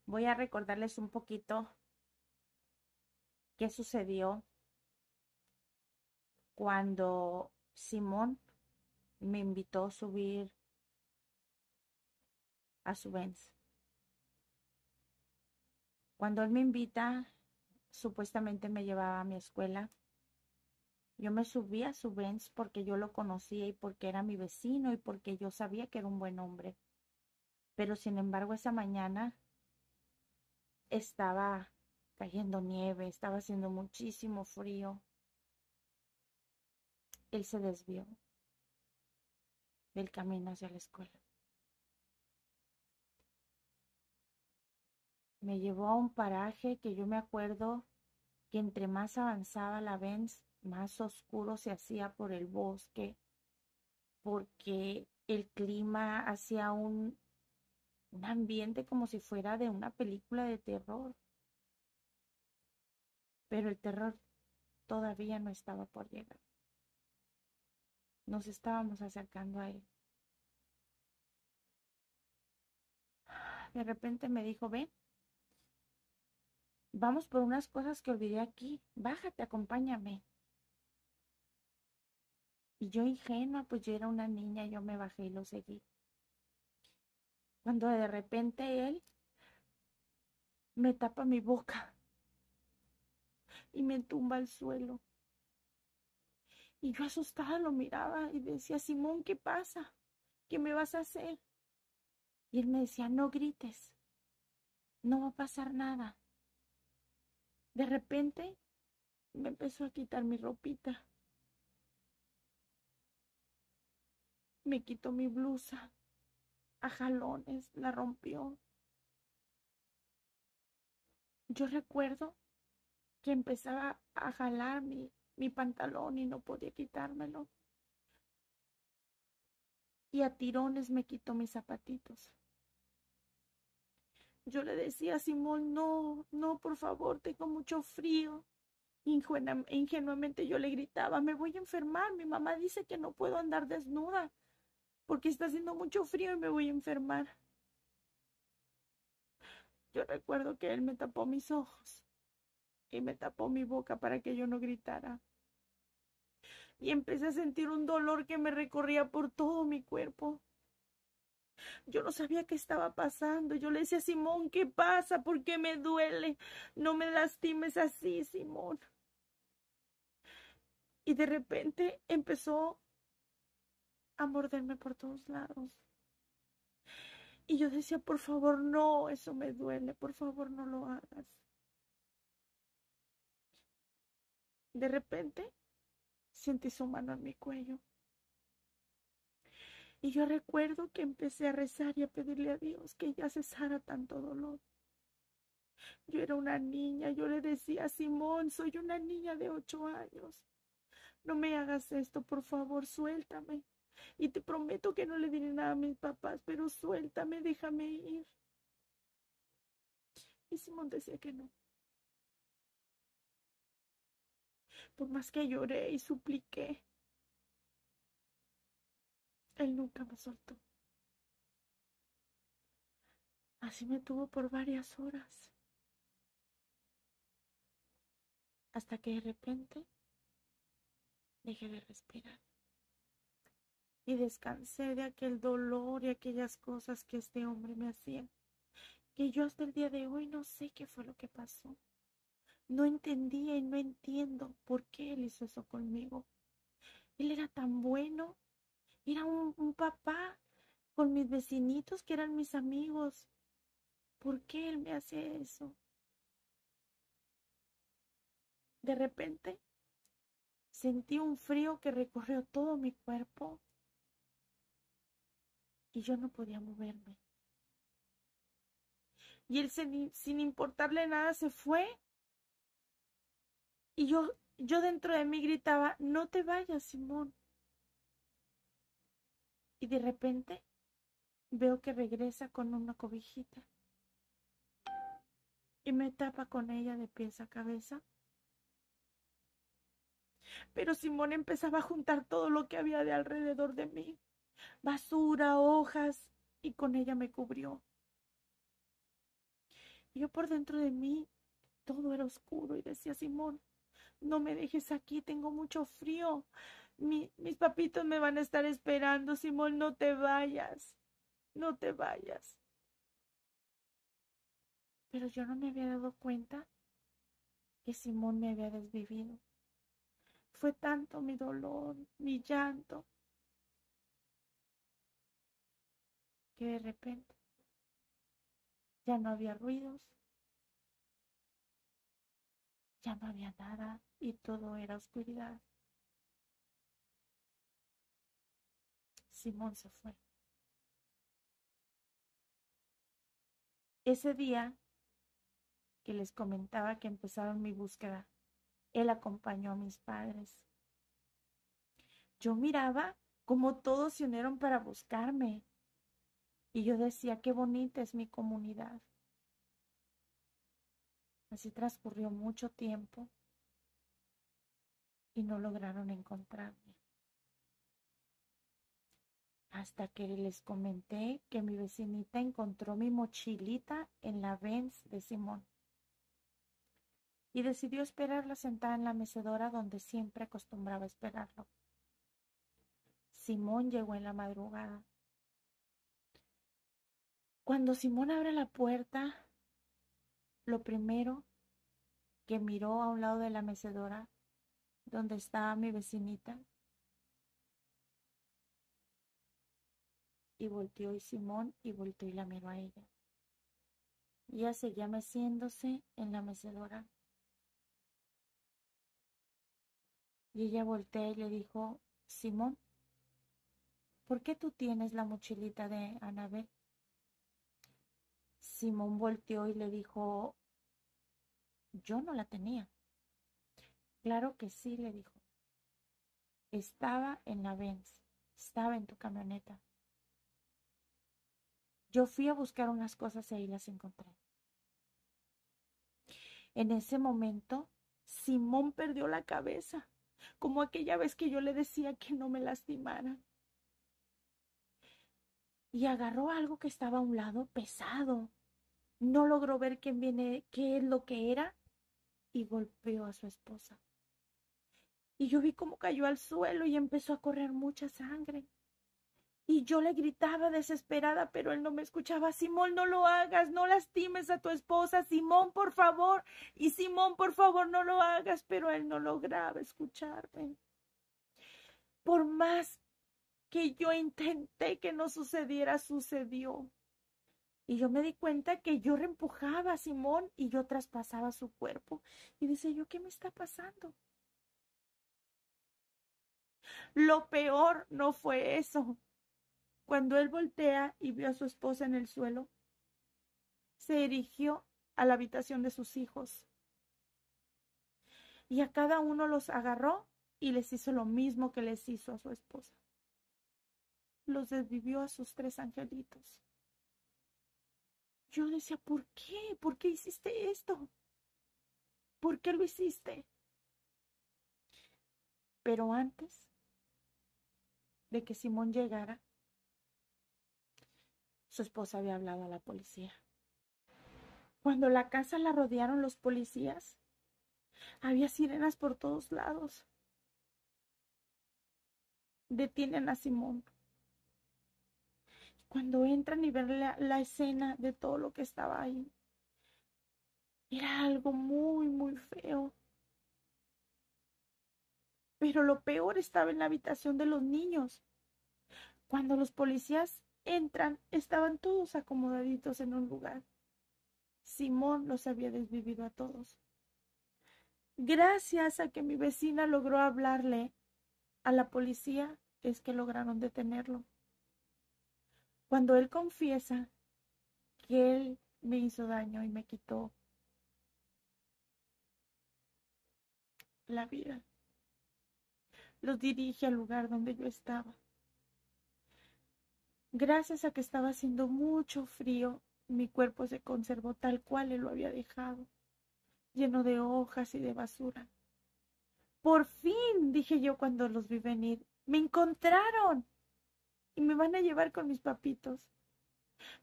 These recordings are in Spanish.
Voy a recordarles un poquito qué sucedió cuando Simón me invitó a subir a su Benz. Cuando él me invita, supuestamente me llevaba a mi escuela. Yo me subí a su Benz porque yo lo conocía y porque era mi vecino y porque yo sabía que era un buen hombre. Pero sin embargo, esa mañana estaba cayendo nieve, estaba haciendo muchísimo frío. Él se desvió del camino hacia la escuela. Me llevó a un paraje que yo me acuerdo que entre más avanzaba la Benz, más oscuro se hacía por el bosque, porque el clima hacía un ambiente como si fuera de una película de terror, pero el terror todavía no estaba por llegar. Nos estábamos acercando a él. De repente me dijo, ven, vamos por unas cosas que olvidé aquí, bájate, acompáñame. Y yo ingenua, pues yo era una niña, yo me bajé y lo seguí. Cuando de repente él me tapa mi boca y me tumba al suelo. Y yo asustada lo miraba y decía, Simón, ¿qué pasa? ¿Qué me vas a hacer? Y él me decía, no grites, no va a pasar nada. De repente me empezó a quitar mi ropita. Me quitó mi blusa a jalones, la rompió. Yo recuerdo que empezaba a jalar mi pantalón y no podía quitármelo. Y a tirones me quitó mis zapatitos. Yo le decía a Simón, no, no, por favor, tengo mucho frío. Ingenuamente yo le gritaba, me voy a enfermar, mi mamá dice que no puedo andar desnuda porque está haciendo mucho frío y me voy a enfermar. Yo recuerdo que él me tapó mis ojos y me tapó mi boca para que yo no gritara. Y empecé a sentir un dolor que me recorría por todo mi cuerpo. Yo no sabía qué estaba pasando. Yo le decía, Simón, ¿qué pasa? ¿Por qué me duele? No me lastimes así, Simón. Y de repente empezó a morderme por todos lados. Y yo decía, por favor, no, eso me duele, por favor, no lo hagas. De repente sentí su mano en mi cuello. Y yo recuerdo que empecé a rezar y a pedirle a Dios que ya cesara tanto dolor. Yo era una niña, yo le decía, Simón, soy una niña de 8 años. No me hagas esto, por favor, suéltame. Y te prometo que no le diré nada a mis papás, pero suéltame, déjame ir. Y Simón decía que no. Por más que lloré y supliqué, él nunca me soltó. Así me tuvo por varias horas, hasta que de repente dejé de respirar y descansé de aquel dolor y aquellas cosas que este hombre me hacía, que yo hasta el día de hoy no sé qué fue lo que pasó. No entendía y no entiendo por qué él hizo eso conmigo. Él era tan bueno, era un papá con mis vecinitos que eran mis amigos. ¿Por qué él me hace eso? De repente sentí un frío que recorrió todo mi cuerpo y yo no podía moverme. Y él sin importarle nada se fue y yo dentro de mí gritaba, no te vayas, Simón. Y de repente veo que regresa con una cobijita y me tapa con ella de pies a cabeza. Pero Simón empezaba a juntar todo lo que había de alrededor de mí, basura, hojas, y con ella me cubrió. Yo por dentro de mí todo era oscuro y decía, Simón, no me dejes aquí, tengo mucho frío. Mis papitos me van a estar esperando, Simón, no te vayas, no te vayas. Pero yo no me había dado cuenta que Simón me había desvivido. Fue tanto mi dolor, mi llanto, que de repente ya no había ruidos, ya no había nada y todo era oscuridad. Simón se fue. Ese día que les comentaba que empezaron mi búsqueda, él acompañó a mis padres. Yo miraba cómo todos se unieron para buscarme y yo decía, qué bonita es mi comunidad. Así transcurrió mucho tiempo y no lograron encontrarme. Hasta que les comenté que mi vecinita encontró mi mochilita en la Benz de Simón y decidió esperarla sentada en la mecedora donde siempre acostumbraba esperarlo. Simón llegó en la madrugada. Cuando Simón abre la puerta, lo primero que miró a un lado de la mecedora donde estaba mi vecinita y volteó y Simón y volteó y la miró a ella. Y ella seguía meciéndose en la mecedora. Y ella voltea y le dijo, Simón, ¿por qué tú tienes la mochilita de Anabel? Simón volteó y le dijo, yo no la tenía. Claro que sí, le dijo. Estaba en la Benz, estaba en tu camioneta. Yo fui a buscar unas cosas y ahí las encontré. En ese momento, Simón perdió la cabeza, como aquella vez que yo le decía que no me lastimara. Y agarró algo que estaba a un lado pesado. No logró ver qué es lo que era y golpeó a su esposa. Y yo vi cómo cayó al suelo y empezó a correr mucha sangre. Y yo le gritaba desesperada, pero él no me escuchaba. Simón, no lo hagas, no lastimes a tu esposa. Simón, por favor. Y Simón, por favor, no lo hagas. Pero él no lograba escucharme. Por más que yo intenté que no sucediera, sucedió. Y yo me di cuenta que yo reempujaba a Simón y yo traspasaba su cuerpo. Y dice yo, ¿qué me está pasando? Lo peor no fue eso. Cuando él voltea y vio a su esposa en el suelo, se dirigió a la habitación de sus hijos. Y a cada uno los agarró y les hizo lo mismo que les hizo a su esposa. Los desvivió a sus 3 angelitos. Yo decía, ¿por qué? ¿Por qué hiciste esto? ¿Por qué lo hiciste? Pero antes de que Simón llegara, su esposa había hablado a la policía. Cuando la casa la rodearon los policías, había sirenas por todos lados. Detienen a Simón. Cuando entran y ven la escena de todo lo que estaba ahí, era algo muy, muy feo. Pero lo peor estaba en la habitación de los niños. Cuando los policías entran, estaban todos acomodaditos en un lugar. Simón los había desvivido a todos. Gracias a que mi vecina logró hablarle a la policía, es que lograron detenerlo. Cuando él confiesa que él me hizo daño y me quitó la vida, los dirige al lugar donde yo estaba. Gracias a que estaba haciendo mucho frío, mi cuerpo se conservó tal cual él lo había dejado, lleno de hojas y de basura. Por fin, dije yo cuando los vi venir, me encontraron y me van a llevar con mis papitos.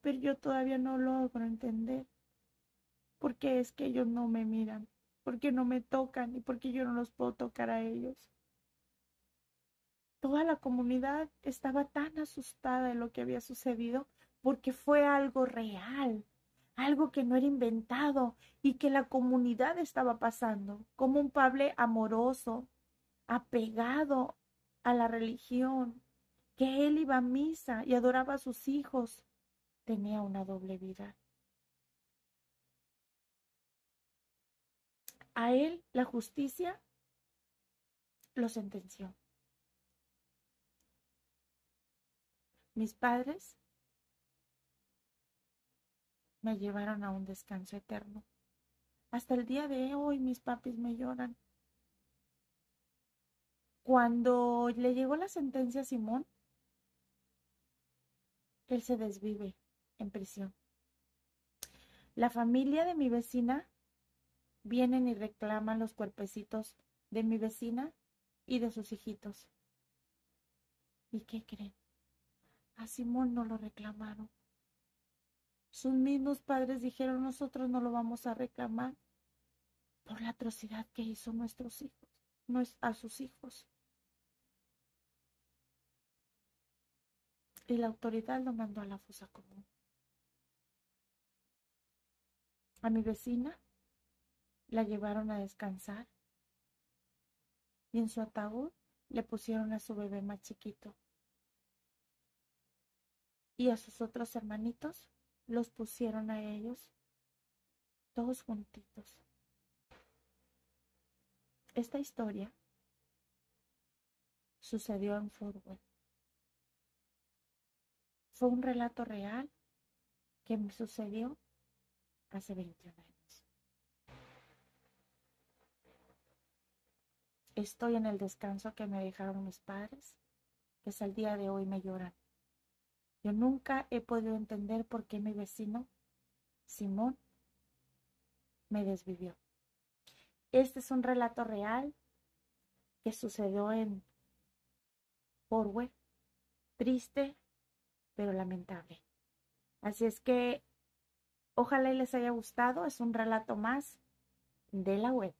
Pero yo todavía no logro entender qué es que ellos no me miran? ¿Por qué no me tocan? ¿Y por qué yo no los puedo tocar a ellos? Toda la comunidad estaba tan asustada de lo que había sucedido porque fue algo real, algo que no era inventado y que la comunidad estaba pasando, como un Pablo amoroso, apegado a la religión, que él iba a misa y adoraba a sus hijos, tenía una doble vida. A él la justicia lo sentenció. Mis padres me llevaron a un descanso eterno. Hasta el día de hoy mis papis me lloran. Cuando le llegó la sentencia a Simón, él se desvive en prisión. La familia de mi vecina vienen y reclaman los cuerpecitos de mi vecina y de sus hijitos. ¿Y qué creen? A Simón no lo reclamaron. Sus mismos padres dijeron, nosotros no lo vamos a reclamar por la atrocidad que hizo nuestros hijos, a sus hijos. Y la autoridad lo mandó a la fosa común. A mi vecina la llevaron a descansar y en su ataúd le pusieron a su bebé más chiquito. Y a sus otros hermanitos los pusieron a ellos todos juntitos. Esta historia sucedió en Fort Worth. Fue un relato real que me sucedió hace 21 años. Estoy en el descanso que me dejaron mis padres, que hasta el día de hoy me lloran. Yo nunca he podido entender por qué mi vecino, Simón, me desvivió. Este es un relato real que sucedió en Fort Worth, triste, pero lamentable. Así es que ojalá les haya gustado. Es un relato más de la web.